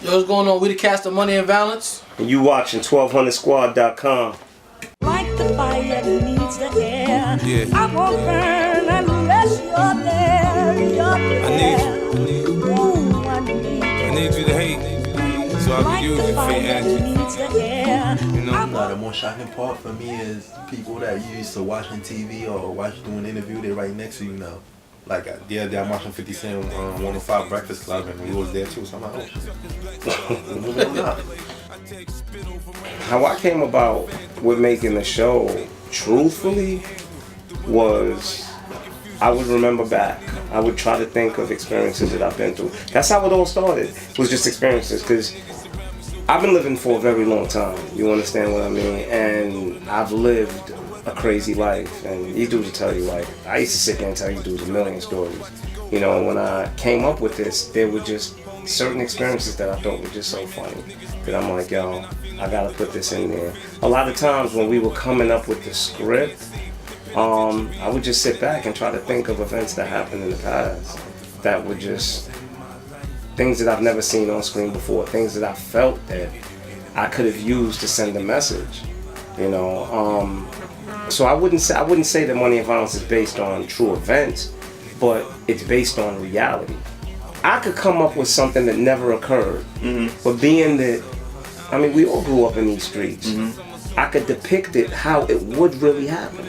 Yo, what's going on? We the cast of Money and Violence. And you watching 1200squad.com. Like the fire needs the air. Yeah. I won't burn unless you're there. I need you to hate so I can use it for energy. You know, the more shocking part for me is people that you used to watching TV or watch doing an interview, they're right next to you now. Like the other day I'm watching 50 Cent on 105 Breakfast Club and we was there too, so I'm like, oh, moving on. How I came about with making the show, truthfully, was I would remember back. I would try to think of experiences that I've been through. That's how it all started, was just experiences, because I've been living for a very long time, you understand what I mean? And I've lived a crazy life, and these dudes will tell you, like, I used to sit there and tell you dudes a million stories. You know, when I came up with this, there were just certain experiences that I thought were just so funny that I'm like, yo, I gotta put this in there. A lot of times when we were coming up with the script, I would just sit back and try to think of events that happened in the past that were just things that I've never seen on screen before, things that I felt that I could have used to send a message, you know. So I wouldn't say that Money and Violence is based on true events, but it's based on reality. I could come up with something that never occurred, but being that, I mean, we all grew up in these streets, I could depict it how it would really happen.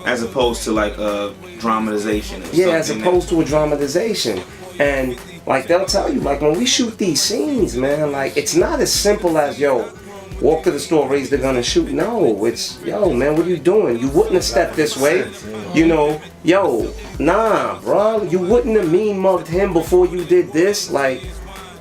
As opposed to like a dramatization. Yeah, as opposed to a dramatization. And like they'll tell you, like when we shoot these scenes, man, like it's not as simple as, yo, walk to the store, raise the gun and shoot. No, it's, yo, man, what are you doing? You wouldn't have stepped this way. You know, yo, nah, bro, you wouldn't have mean mugged him before you did this. Like,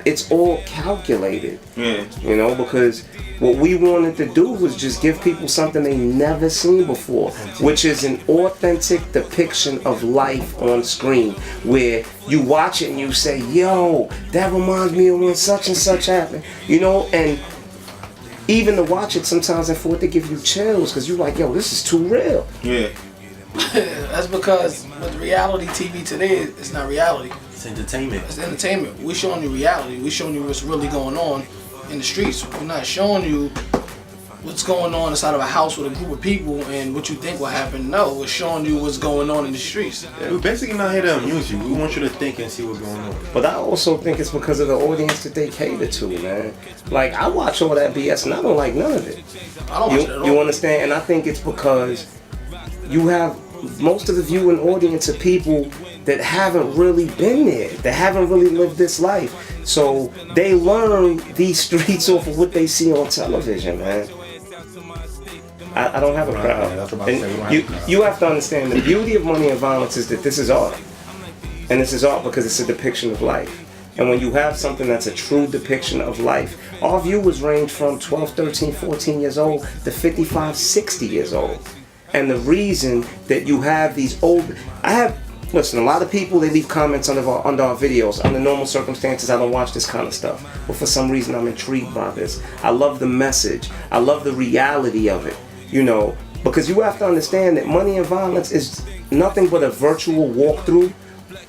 it's all calculated. Yeah. You know, because what we wanted to do was just give people something they never seen before, which is an authentic depiction of life on screen, where you watch it and you say, yo, that reminds me of when such and such happened. You know, and even to watch it sometimes I for it to give you chills, because you're like, yo, this is too real. Yeah. That's because with reality TV today, it's not reality. It's entertainment. It's entertainment. We're showing you reality. We're showing you what's really going on in the streets. We're not showing you what's going on inside of a house with a group of people and what you think will happen. No, we're showing you what's going on in the streets. Yeah, we're basically not here to amuse you. We want you to think and see what's going on. But I also think it's because of the audience that they cater to, man. Like, I watch all that BS and I don't like none of it. I don't watch it at all. You understand? And I think it's because you have most of the viewing audience of people that haven't really been there, that haven't really lived this life. So they learn these streets off of what they see on television, man. I don't have a crowd. And you have to understand, the beauty of Money and Violence is that this is art. And this is art because it's a depiction of life. And when you have something that's a true depiction of life, our viewers range from 12, 13, 14 years old to 55, 60 years old. And the reason that you have these old, listen, a lot of people, they leave comments under our videos. Under normal circumstances, I don't watch this kind of stuff. But for some reason, I'm intrigued by this. I love the message. I love the reality of it, you know, because you have to understand that Money and Violence is nothing but a virtual walkthrough,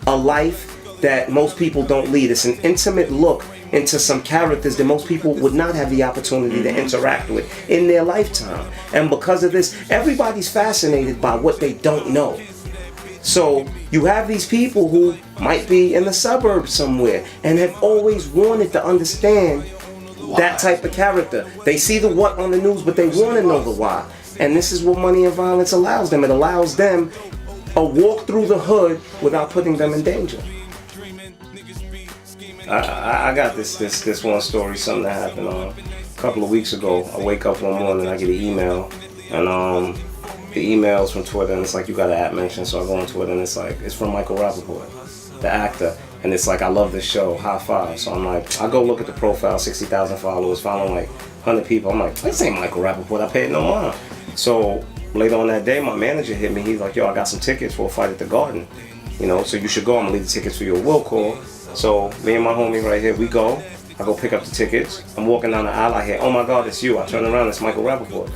a life that most people don't lead. It's an intimate look into some characters that most people would not have the opportunity to interact with in their lifetime. And because of this, everybody's fascinated by what they don't know. So you have these people who might be in the suburbs somewhere and have always wanted to understand that type of character. They see the what on the news, but they want to know the why. And this is what Money and Violence allows them. It allows them a walk through the hood without putting them in danger. I got this one story, something that happened a couple of weeks ago. I wake up one morning, I get an email, and the email's from Twitter, and it's like, you got an @mention, so I go on Twitter, and it's like, it's from Michael Rapaport, the actor, and it's like, I love this show, high five. So I'm like, I go look at the profile, 60,000 followers, following like 100 people. I'm like, this ain't Michael Rapaport, I paid no mind. So later on that day, my manager hit me, he's like, yo, I got some tickets for a fight at the Garden, you know, so you should go, I'm gonna leave the tickets for your will call. So me and my homie right here, we go. I go pick up the tickets. I'm walking down the aisle, I hear, oh my God, it's you. I turn around, it's Michael Rapaport.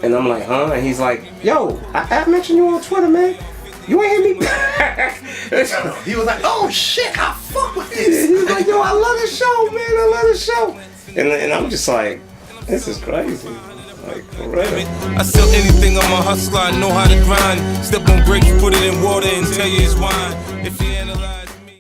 And I'm like, huh? And he's like, yo, I mentioned you on Twitter, man. You ain't hit me back. He was like, oh shit, I fuck with this. He's like, yo, I love the show, man. I show? And I'm just like, this is crazy. Like, for real. I sell anything, I'm a hustler, I know how to grind. Step on grapes, put it in water and tell you it's wine. If you analyze